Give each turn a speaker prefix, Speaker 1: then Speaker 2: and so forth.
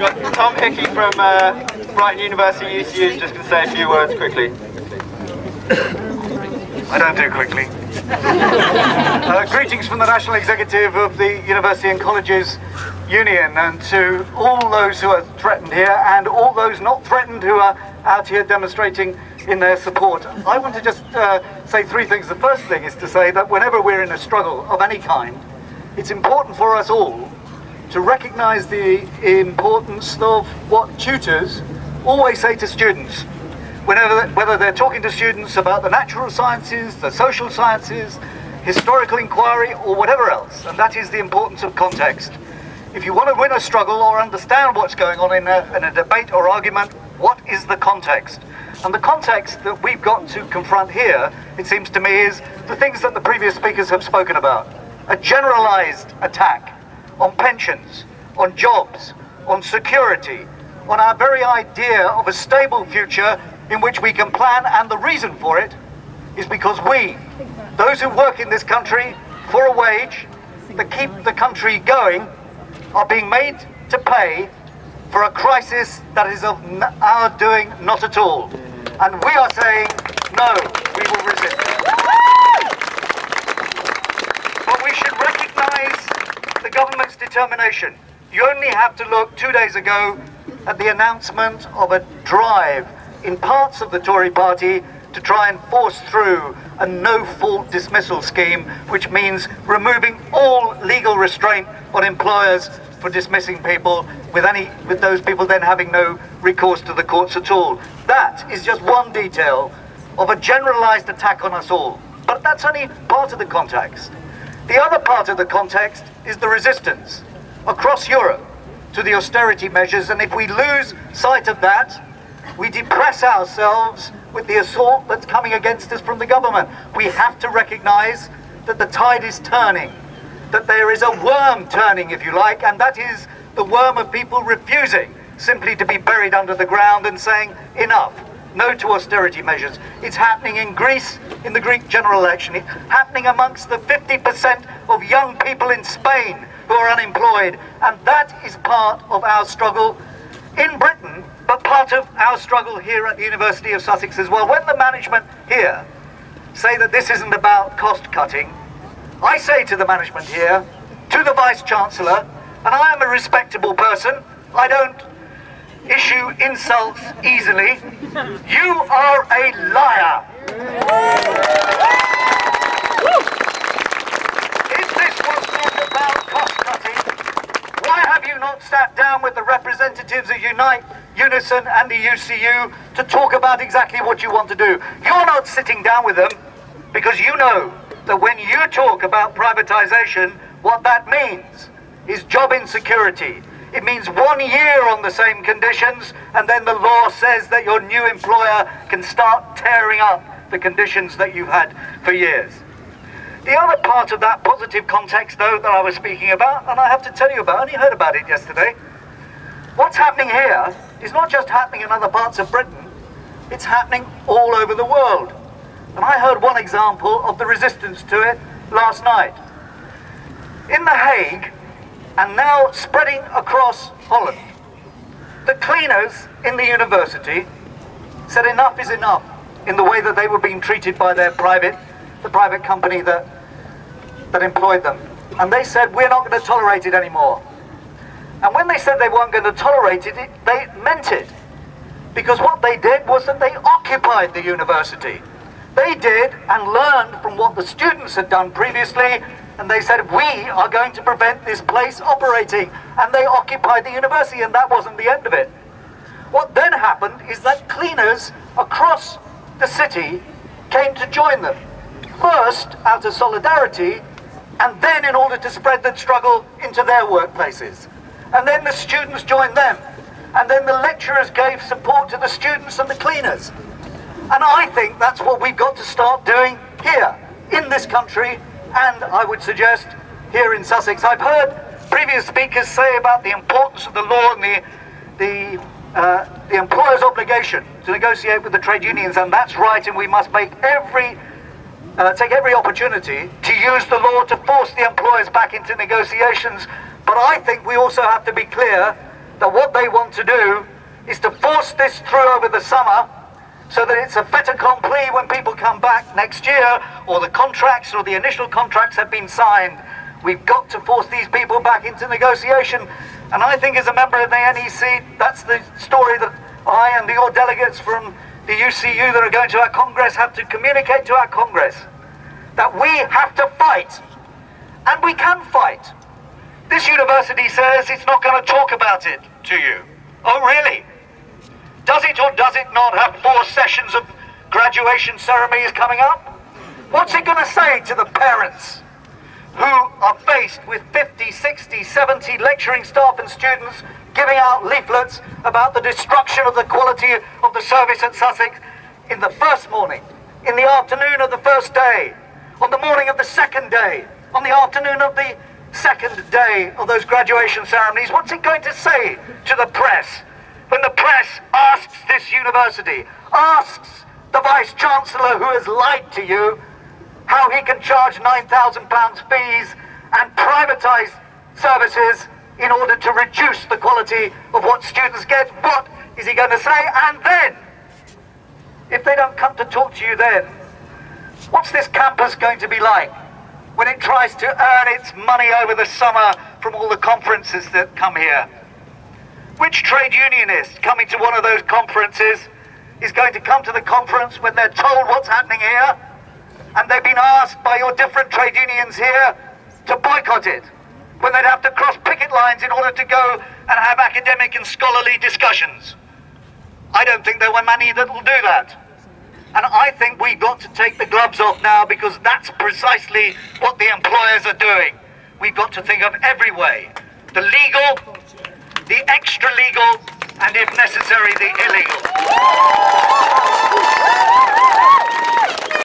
Speaker 1: got Tom Hickey from Brighton University UCU is just going to say a few words quickly.
Speaker 2: I don't do quickly. Greetings from the National Executive of the University and Colleges Union, and to all those who are threatened here and all those not threatened who are out here demonstrating in their support. I want to just say three things. The first thing is to say that whenever we're in a struggle of any kind, it's important for us all to recognise the importance of what tutors always say to students, whether they're talking to students about the natural sciences, the social sciences, historical inquiry, or whatever else, and that is the importance of context. If you want to win a struggle or understand what's going on in a debate or argument, what is the context? And the context that we've got to confront here, it seems to me, is the things that the previous speakers have spoken about. A generalised attack on pensions, on jobs, on security, on our very idea of a stable future in which we can plan, and the reason for it is because we, those who work in this country for a wage that keep the country going, are being made to pay for a crisis that is of our doing not at all. And we are saying, no, we will resist. But we should recognise the government's determination. You only have to look 2 days ago at the announcement of a drive in parts of the Tory party to try and force through a no-fault dismissal scheme, which means removing all legal restraint on employers for dismissing people, with those people then having no recourse to the courts at all. That is just one detail of a generalised attack on us all. But that's only part of the context. The other part of the context is the resistance across Europe to the austerity measures, and if we lose sight of that, we depress ourselves with the assault that's coming against us from the government. We have to recognise that the tide is turning, that there is a worm turning, if you like, and that is the worm of people refusing simply to be buried under the ground and saying, enough, no to austerity measures. It's happening in Greece in the Greek general election. It's happening amongst the 50% of young people in Spain who are unemployed, and that is part of our struggle in Britain, but part of our struggle here at the University of Sussex as well. When the management here say that this isn't about cost cutting, I say to the management here, to the Vice-Chancellor, and I am a respectable person, I don't issue insults easily, you are a liar. If this was not about cost cutting, why have you not sat down with the representatives of Unite, Unison and the UCU to talk about exactly what you want to do? You're not sitting down with them because you know that when you talk about privatization, what that means is job insecurity. It means 1 year on the same conditions, and then the law says that your new employer can start tearing up the conditions that you've had for years. The other part of that positive context, though, that I was speaking about, and I have to tell you about, I only heard about it yesterday, what's happening here is not just happening in other parts of Britain, it's happening all over the world. And I heard one example of the resistance to it last night. In The Hague, and now spreading across Holland, the cleaners in the university said enough is enough in the way that they were being treated by the private company that employed them. And they said, we're not going to tolerate it anymore. And when they said they weren't going to tolerate it, they meant it. Because what they did was that they occupied the university. They did and learned from what the students had done previously, and they said, we are going to prevent this place operating. And they occupied the university, and that wasn't the end of it. What then happened is that cleaners across the city came to join them. First, out of solidarity, and then in order to spread the struggle into their workplaces. And then the students joined them. And then the lecturers gave support to the students and the cleaners. And I think that's what we've got to start doing here, in this country, and I would suggest here in Sussex. I've heard previous speakers say about the importance of the law and the employer's obligation to negotiate with the trade unions, and that's right, and we must make take every opportunity to use the law to force the employers back into negotiations. But I think we also have to be clear that what they want to do is to force this through over the summer so that it's a fait accompli when people come back next year, or the contracts or the initial contracts have been signed. We've got to force these people back into negotiation. And I think as a member of the NEC, that's the story that I and your delegates from the UCU that are going to our Congress have to communicate to our Congress. That we have to fight. And we can fight. This university says it's not going to talk about it to you. Oh, really? Does it or does it not have 4 sessions of graduation ceremonies coming up? What's it going to say to the parents who are faced with 50, 60, 70 lecturing staff and students giving out leaflets about the destruction of the quality of the service at Sussex in the first morning, in the afternoon of the first day, on the morning of the second day, on the afternoon of the second day of those graduation ceremonies? What's it going to say to the press when the press asks this university, asks the Vice-Chancellor who has lied to you, how he can charge £9,000 fees and privatise services in order to reduce the quality of what students get? What is he going to say? And then, if they don't come to talk to you then, what's this campus going to be like when it tries to earn its money over the summer from all the conferences that come here? Which trade unionist coming to one of those conferences is going to come to the conference when they're told what's happening here, and they've been asked by your different trade unions here to boycott it, when they'd have to cross picket lines in order to go and have academic and scholarly discussions? I don't think there were many that will do that. And I think we've got to take the gloves off now, because that's precisely what the employers are doing. We've got to think of every way. The legal, the extra legal, and if necessary, the illegal.